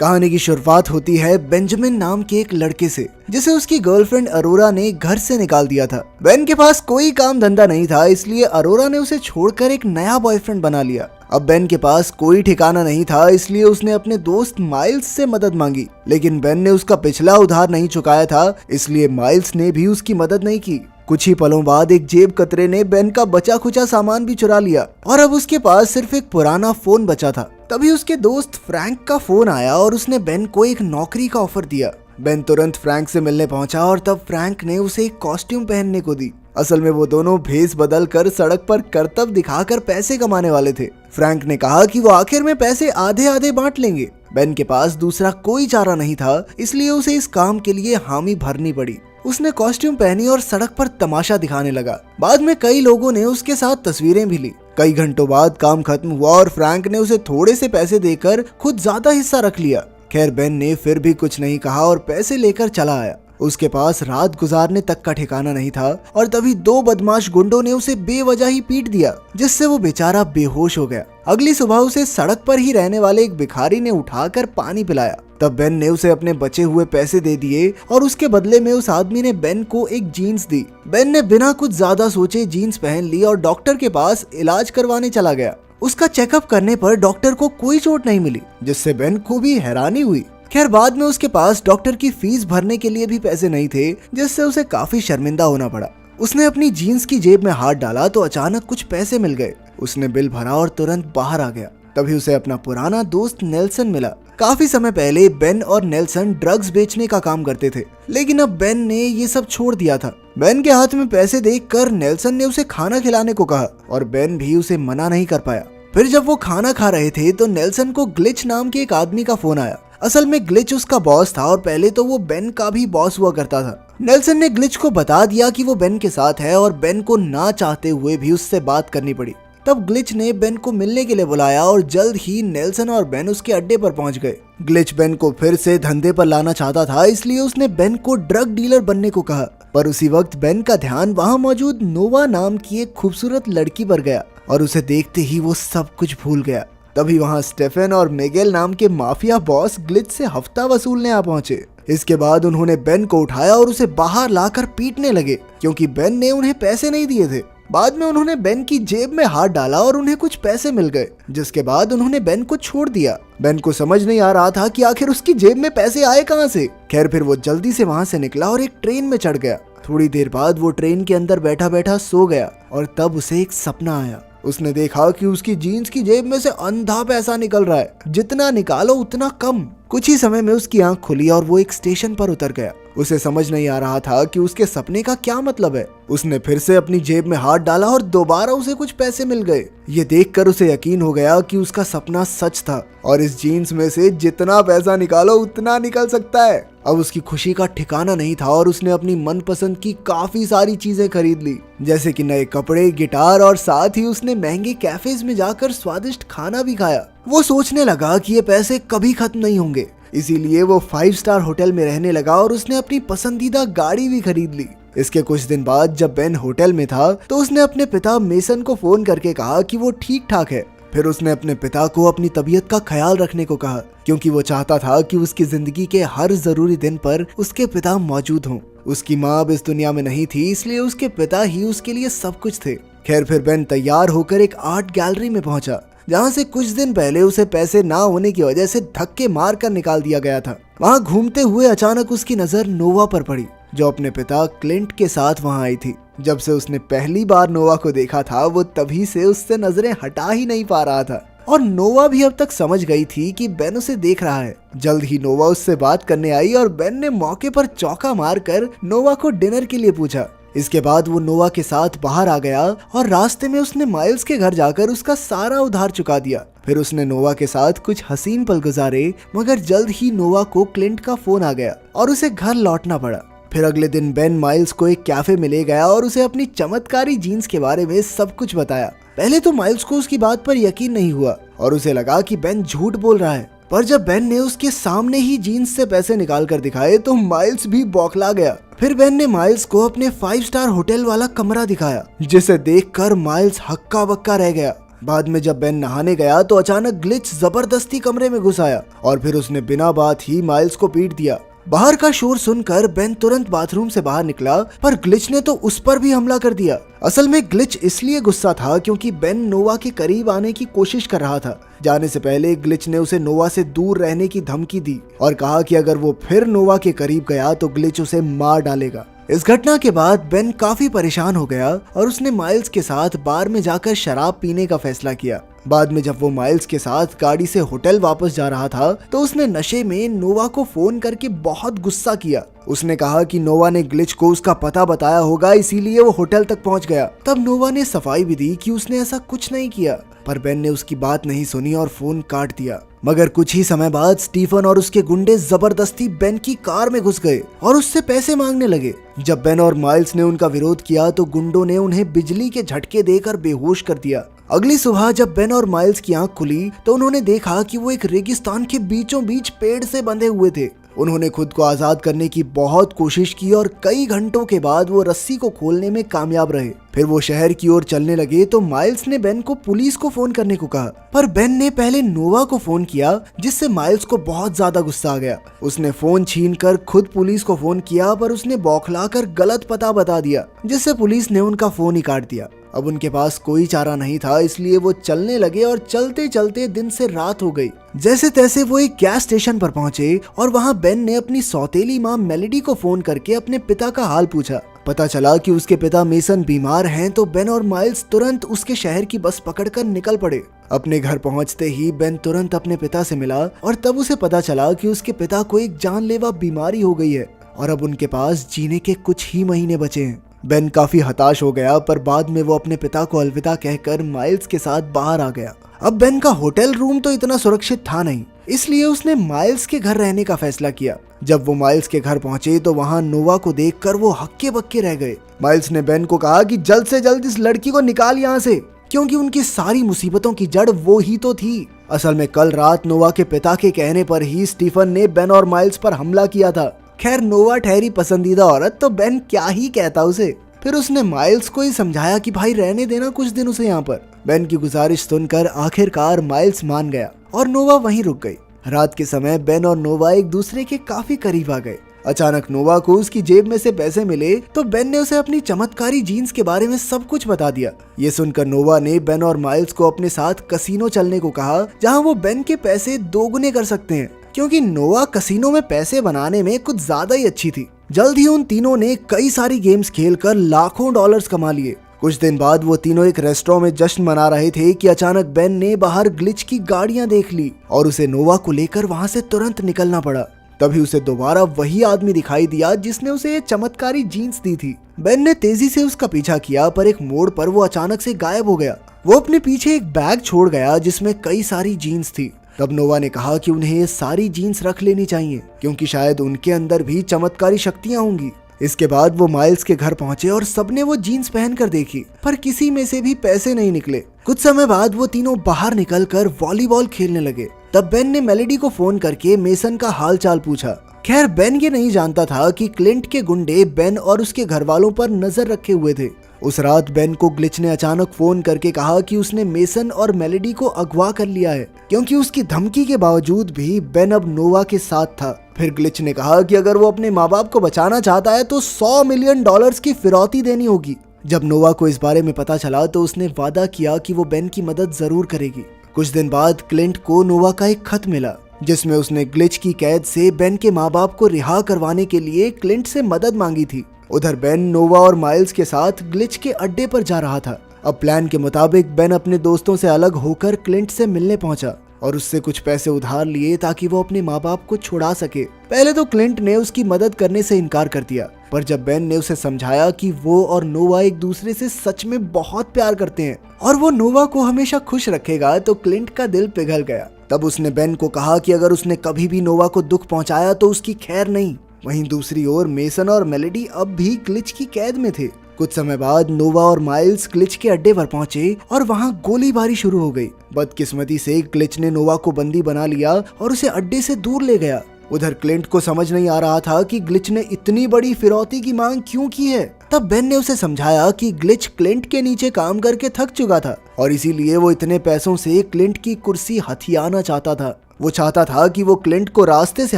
कहानी की शुरुआत होती है बेंजामिन नाम के एक लड़के से, जिसे उसकी गर्लफ्रेंड अरोरा ने घर से निकाल दिया था। बेन के पास कोई काम धंधा नहीं था, इसलिए अरोरा ने उसे छोड़कर एक नया बॉयफ्रेंड बना लिया। अब बेन के पास कोई ठिकाना नहीं था, इसलिए उसने अपने दोस्त माइल्स से मदद मांगी, लेकिन बेन ने उसका पिछला उधार नहीं चुकाया था, इसलिए माइल्स ने भी उसकी मदद नहीं की। कुछ ही पलों बाद एक जेब कतरे ने बेन का बचा खुचा सामान भी चुरा लिया और अब उसके पास सिर्फ एक पुराना फोन बचा था। तभी उसके दोस्त फ्रैंक का फोन आया और उसने बेन को एक नौकरी का ऑफर दिया। बेन तुरंत फ्रैंक से मिलने पहुंचा और तब फ्रैंक ने उसे एक कॉस्ट्यूम पहनने को दी। असल में वो दोनों भेस बदल कर सड़क पर करतब दिखाकर पैसे कमाने वाले थे। फ्रैंक ने कहा कि वो आखिर में पैसे आधे आधे बांट लेंगे। बेन के पास दूसरा कोई चारा नहीं था, इसलिए उसे इस काम के लिए हामी भरनी पड़ी। उसने कॉस्ट्यूम पहनी और सड़क पर तमाशा दिखाने लगा। बाद में कई लोगों ने उसके साथ तस्वीरें भी ली। कई घंटों बाद काम खत्म हुआ और फ्रैंक ने उसे थोड़े से पैसे देकर खुद ज्यादा हिस्सा रख लिया। खैर बेन ने फिर भी कुछ नहीं कहा और पैसे लेकर चला आया। उसके पास रात गुजारने तक का ठिकाना नहीं था और तभी दो बदमाश गुंडों ने उसे बेवजह ही पीट दिया, जिससे वो बेचारा बेहोश हो गया। अगली सुबह उसे सड़क पर ही रहने वाले एक भिखारी ने उठाकर पानी पिलाया। तब बेन ने उसे अपने बचे हुए पैसे दे दिए और उसके बदले में उस आदमी ने बेन को एक जीन्स दी। बेन ने बिना कुछ ज्यादा सोचे जीन्स पहन ली और डॉक्टर के पास इलाज करवाने चला गया। उसका चेकअप करने पर डॉक्टर को कोई चोट नहीं मिली, जिससे बेन को भी हैरानी हुई। खैर बाद में उसके पास डॉक्टर की फीस भरने के लिए भी पैसे नहीं थे, जिससे उसे काफी शर्मिंदा होना पड़ा। उसने अपनी जीन्स की जेब में हाथ डाला तो अचानक कुछ पैसे मिल गए। उसने बिल भरा और तुरंत बाहर आ गया। तभी उसे अपना पुराना दोस्त नेल्सन मिला। काफी समय पहले बेन और नेल्सन ड्रग्स बेचने का काम करते थे, लेकिन अब बेन ने ये सब छोड़ दिया था। बेन के हाथ में पैसे देखकर नेल्सन ने उसे खाना खिलाने को कहा और बेन भी उसे मना नहीं कर पाया। फिर जब वो खाना खा रहे थे तो नेल्सन को ग्लिच नाम के एक आदमी का फोन आया। असल में ग्लिच उसका बॉस था और पहले तो वो बेन का भी बॉस हुआ करता था। नेल्सन ने ग्लिच को बता दिया कि वो बेन के साथ है और बेन को ना चाहते हुए भी उससे बात करनी पड़ी। तब ग्लिच ने बेन को मिलने के लिए बुलाया और जल्द ही नेल्सन और बेन उसके अड्डे पर पहुंच गए। ग्लिच बेन को फिर से धंधे पर लाना चाहता था, इसलिए उसने बेन को ड्रग डीलर बनने को कहा। पर उसी वक्त बेन का ध्यान वहां मौजूद नोवा नाम की एक खूबसूरत लड़की पर गया और उसे देखते ही वो सब कुछ भूल गया। तभी वहां स्टेफन और मिगेल नाम के माफिया बॉस ग्लिच से हफ्ता वसूलने आ पहुंचे। इसके बाद उन्होंने बेन को उठाया और उसे बाहर लाकर पीटने लगे, क्योंकि बेन ने उन्हें पैसे नहीं दिए थे। बाद में उन्होंने बेन की जेब में हाथ डाला और उन्हें कुछ पैसे मिल गए, जिसके बाद उन्होंने बेन को छोड़ दिया। बेन को समझ नहीं आ रहा था कि आखिर उसकी जेब में पैसे आए कहां से। खैर फिर वो जल्दी से वहां से निकला और एक ट्रेन में चढ़ गया। थोड़ी देर बाद वो ट्रेन के अंदर बैठा बैठा सो गया और तब उसे एक सपना आया। उसने देखा कि उसकी जीन्स की जेब में से अंधा पैसा निकल रहा है, जितना निकालो उतना कम। कुछ ही समय में उसकी आंख खुली और वो एक स्टेशन पर उतर गया। उसे समझ नहीं आ रहा था कि उसके सपने का क्या मतलब है। उसने फिर से अपनी जेब में हाथ डाला और दोबारा उसे कुछ पैसे मिल गए। ये देखकर उसे यकीन हो गया कि उसका सपना सच था और इस जीन्स में से जितना पैसा निकालो उतना निकल सकता है। अब उसकी खुशी का ठिकाना नहीं था और उसने अपनी मनपसंद की काफी सारी चीजें खरीद ली, जैसे कि नए कपड़े, गिटार और साथ ही उसने महंगे कैफेज में जाकर स्वादिष्ट खाना भी खाया। वो सोचने लगा कि ये पैसे कभी खत्म नहीं होंगे, इसीलिए वो 5 स्टार होटल में रहने लगा और उसने अपनी पसंदीदा गाड़ी भी खरीद ली। इसके कुछ दिन बाद जब बेन होटल में था तो उसने अपने पिता मेसन को फोन करके कहा कि वो ठीक ठाक है। फिर उसने अपने पिता को अपनी तबीयत का ख्याल रखने को कहा, क्योंकि वो चाहता था कि उसकी जिंदगी के हर जरूरी दिन पर उसके पिता मौजूद हों। उसकी माँ अब इस दुनिया में नहीं थी, इसलिए उसके पिता ही उसके लिए सब कुछ थे। खैर फिर बेन तैयार होकर एक आर्ट गैलरी में पहुंचा, जहाँ से कुछ दिन पहले उसे पैसे ना होने की वजह से धक्के मार कर निकाल दिया गया था। वहाँ घूमते हुए अचानक उसकी नजर नोवा पर पड़ी, जो अपने पिता क्लिंट के साथ वहाँ आई थी। जब से उसने पहली बार नोवा को देखा था, वो तभी से उससे नजरें हटा ही नहीं पा रहा था और नोवा भी अब तक समझ गई थी कि बेन उसे देख रहा है। जल्द ही नोवा उससे बात करने आई और बेन ने मौके पर चौका मारकर नोवा को डिनर के लिए पूछा। इसके बाद वो नोवा के साथ बाहर आ गया और रास्ते में उसने माइल्स के घर जाकर उसका सारा उधार चुका दिया। फिर उसने नोवा के साथ कुछ हसीन पल गुजारे, मगर जल्द ही नोवा को क्लिंट का फोन आ गया और उसे घर लौटना पड़ा। फिर अगले दिन बेन माइल्स को एक कैफे में ले गया और उसे अपनी चमत्कारी जीन्स के बारे में सब कुछ बताया। पहले तो माइल्स को उसकी बात पर यकीन नहीं हुआ और उसे लगा कि बेन झूठ बोल रहा है, पर जब बेन ने उसके सामने ही जीन्स से पैसे निकाल कर दिखाए तो माइल्स भी बौखला गया। फिर बेन ने माइल्स को अपने 5 स्टार होटल वाला कमरा दिखाया, जिसे देखकर माइल्स हक्का बक्का रह गया। बाद में जब बेन नहाने गया तो अचानक ग्लिच जबरदस्ती कमरे में घुस आया और फिर उसने बिना बात ही माइल्स को पीट दिया। बाहर का शोर सुनकर बेन तुरंत बाथरूम से बाहर निकला, पर ग्लिच ने तो उस पर भी हमला कर दिया। असल में ग्लिच इसलिए गुस्सा था क्योंकि बेन नोवा के करीब आने की कोशिश कर रहा था। जाने से पहले ग्लिच ने उसे नोवा से दूर रहने की धमकी दी और कहा कि अगर वो फिर नोवा के करीब गया तो ग्लिच उसे मार डालेगा। इस घटना के बाद बेन काफी परेशान हो गया और उसने माइल्स के साथ बार में जाकर शराब पीने का फैसला किया। बाद में जब वो माइल्स के साथ गाड़ी से होटल वापस जा रहा था तो उसने नशे में नोवा को फोन करके बहुत गुस्सा किया। उसने कहा कि नोवा ने ग्लिच को उसका पता बताया होगा, इसीलिए वो होटल तक पहुंच गया। तब नोवा ने सफाई भी दी कि उसने ऐसा कुछ नहीं किया, पर बेन ने उसकी बात नहीं सुनी और फोन काट दिया। मगर कुछ ही समय बाद स्टीफन और उसके गुंडे जबरदस्ती बेन की कार में घुस गए और उससे पैसे मांगने लगे। जब बेन और माइल्स ने उनका विरोध किया तो गुंडों ने उन्हें बिजली के झटके देकर बेहोश कर दिया। अगली सुबह जब बेन और माइल्स की आंख खुली तो उन्होंने देखा कि वो एक रेगिस्तान के बीचों बीच पेड़ से बंधे हुए थे। उन्होंने खुद को आजाद करने की बहुत कोशिश की और कई घंटों के बाद वो रस्सी को खोलने में कामयाब रहे। फिर वो शहर की ओर चलने लगे तो माइल्स ने बेन को पुलिस को फोन करने को कहा, पर बेन ने पहले नोवा को फोन किया, जिससे माइल्स को बहुत ज्यादा गुस्सा आ गया। उसने फोन छीनकर खुद पुलिस को फोन किया, पर उसने बौखलाकर गलत पता बता दिया, जिससे पुलिस ने उनका फोन ही काट दिया। अब उनके पास कोई चारा नहीं था, इसलिए वो चलने लगे और चलते चलते दिन से रात हो गई। जैसे तैसे वो एक गैस स्टेशन पर पहुंचे और वहां बेन ने अपनी सौतेली माँ मेलेडी को फोन करके अपने पिता का हाल पूछा। पता चला कि उसके पिता मेसन बीमार हैं, तो बेन और माइल्स तुरंत उसके शहर की बस पकड़कर निकल पड़े। अपने घर पहुंचते ही बेन तुरंत अपने पिता से मिला और तब उसे पता चला कि उसके पिता को एक जानलेवा बीमारी हो गई है और अब उनके पास जीने के कुछ ही महीने बचे हैं। बेन काफी हताश हो गया, पर बाद में वो अपने पिता को अलविदा कहकर माइल्स के साथ बाहर आ गया। अब बेन का होटल रूम तो इतना सुरक्षित था नहीं, इसलिए उसने माइल्स के घर रहने का फैसला किया। जब वो माइल्स के घर पहुंचे तो वहां नोवा को देखकर वो हक्के बक्के रह गए। माइल्स ने बेन को कहा कि जल्द से जल्द इस लड़की को निकाल यहाँ से, क्योंकि उनकी सारी मुसीबतों की जड़ वो ही तो थी। असल में कल रात नोवा के पिता के कहने पर ही स्टीफन ने बेन और माइल्स पर हमला किया था। खैर, नोवा ठहरी पसंदीदा औरत, तो बेन क्या ही कहता उसे। फिर उसने माइल्स को ही समझाया कि भाई रहने देना कुछ दिन उसे यहाँ पर। बेन की गुजारिश सुनकर आखिरकार माइल्स मान गया और नोवा वहीं रुक गई। रात के समय बेन और नोवा एक दूसरे के काफी करीब आ गए। अचानक नोवा को उसकी जेब में से पैसे मिले तो बेन ने उसे अपनी चमत्कारी जीन्स के बारे में सब कुछ बता दिया। ये सुनकर नोवा ने बेन और माइल्स को अपने साथ कसीनो चलने को कहा, जहाँ वो बेन के पैसे दोगुने कर सकते हैं, क्योंकि नोवा कसीनो में पैसे बनाने में कुछ ज्यादा ही अच्छी थी। जल्द ही उन तीनों ने कई सारी गेम्स खेलकर लाखों डॉलर्स कमा लिए। कुछ दिन बाद वो तीनों एक रेस्टोरेंट में जश्न मना रहे थे कि अचानक बेन ने बाहर ग्लिच की गाड़ियां देख ली और उसे नोवा को लेकर वहां से तुरंत निकलना पड़ा। तभी उसे दोबारा वही आदमी दिखाई दिया जिसने उसे ये चमत्कारी जीन्स दी थी। बेन ने तेजी से उसका पीछा किया, पर एक मोड़ पर वो अचानक से गायब हो गया। वो अपने पीछे एक बैग छोड़ गया जिसमें कई सारी जीन्स थी। तब नोवा ने कहा कि उन्हें ये सारी जीन्स रख लेनी चाहिए, क्योंकि शायद उनके अंदर भी चमत्कारी शक्तियां होंगी। इसके बाद वो माइल्स के घर पहुंचे और सबने वो जीन्स पहनकर देखी, पर किसी में से भी पैसे नहीं निकले। कुछ समय बाद वो तीनों बाहर निकलकर वॉलीबॉल खेलने लगे। तब बेन ने मेलेडी को फोन करके मेसन का हाल चाल पूछा। खैर, बेन ये नहीं जानता था कि क्लिंट के गुंडे बेन और उसके घर वालों पर नजर रखे हुए थे। उस रात बेन को ग्लिच ने अचानक फोन करके कहा कि उसने मेसन और मेलेडी को अगवा कर लिया है, क्योंकि उसकी धमकी के बावजूद भी बेन अब नोवा के साथ था। फिर ग्लिच ने कहा कि अगर वो अपने माँ बाप को बचाना चाहता है तो $100 मिलियन की फिरौती देनी होगी। जब नोवा को इस बारे में पता चला तो उसने वादा किया कि वो बेन की मदद जरूर करेगी। कुछ दिन बाद क्लिंट को नोवा का एक खत मिला, जिसमें उसने ग्लिच की कैद से बेन के माँ बाप को रिहा करवाने के लिए क्लिंट से मदद मांगी थी। उधर बेन नोवा और माइल्स के साथ ग्लिच के अड्डे पर जा रहा था। अब प्लान के मुताबिक बेन अपने दोस्तों से अलग होकर क्लिंट से मिलने पहुंचा और उससे कुछ पैसे उधार लिए ताकि वो अपने माँ बाप को छुड़ा सके। पहले तो क्लिंट ने उसकी मदद करने से इनकार कर दिया, पर जब बेन ने उसे समझाया कि वो और नोवा एक दूसरे से सच में बहुत प्यार करते हैं और वो नोवा को हमेशा खुश रखेगा, तो क्लिंट का दिल पिघल गया। तब उसने बेन को कहा कि अगर उसने कभी भी नोवा को दुख पहुंचाया तो उसकी खैर नहीं। वहीं दूसरी ओर मेसन और मेलेडी अब भी ग्लिच की कैद में थे। कुछ समय बाद नोवा और माइल्स ग्लिच के अड्डे पर पहुंचे और वहां गोलीबारी शुरू हो गई। बदकिस्मती से ग्लिच ने नोवा को बंदी बना लिया और उसे अड्डे से दूर ले गया। उधर क्लिंट को समझ नहीं आ रहा था कि ग्लिच ने इतनी बड़ी फिरौती की मांग क्यों की है। तब बेन ने उसे समझाया कि ग्लिच क्लिंट के नीचे काम करके थक चुका था और इसीलिए वो इतने पैसों से क्लिंट की कुर्सी हथियाना चाहता था। वो चाहता था कि वो क्लिंट को रास्ते से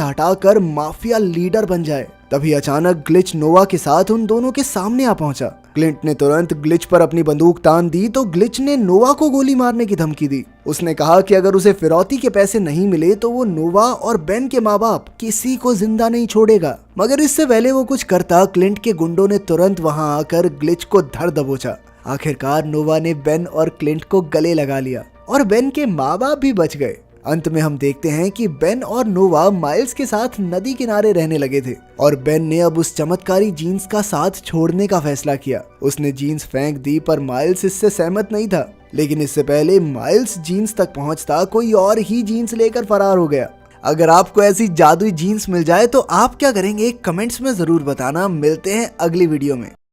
हटाकर माफिया लीडर बन जाए। तभी अचानक ग्लिच नोवा के साथ उन दोनों के सामने आ पहुंचा। क्लिंट ने तुरंत ग्लिच पर अपनी बंदूक तान दी तो ग्लिच ने नोवा को गोली मारने की धमकी दी। उसने कहा कि अगर उसे फिरौती के पैसे नहीं मिले तो वो नोवा और बेन के माँ बाप किसी को जिंदा नहीं छोड़ेगा। मगर इससे पहले वो कुछ करता, क्लिंट के गुंडों ने तुरंत वहां आकर ग्लिच को धर दबोचा। आखिरकार नोवा ने बेन और क्लिंट को गले लगा लिया और बेन के माँ बाप भी बच गए। अंत में हम देखते हैं कि बेन और नोवा माइल्स के साथ नदी किनारे रहने लगे थे और बेन ने अब उस चमत्कारी जीन्स का साथ छोड़ने का फैसला किया। उसने जीन्स फेंक दी पर माइल्स इससे सहमत नहीं था। लेकिन इससे पहले माइल्स जीन्स तक पहुंचता, कोई और ही जीन्स लेकर फरार हो गया। अगर आपको ऐसी जादुई जीन्स मिल जाए तो आप क्या करेंगे, कमेंट्स में जरूर बताना। मिलते हैं अगली वीडियो में।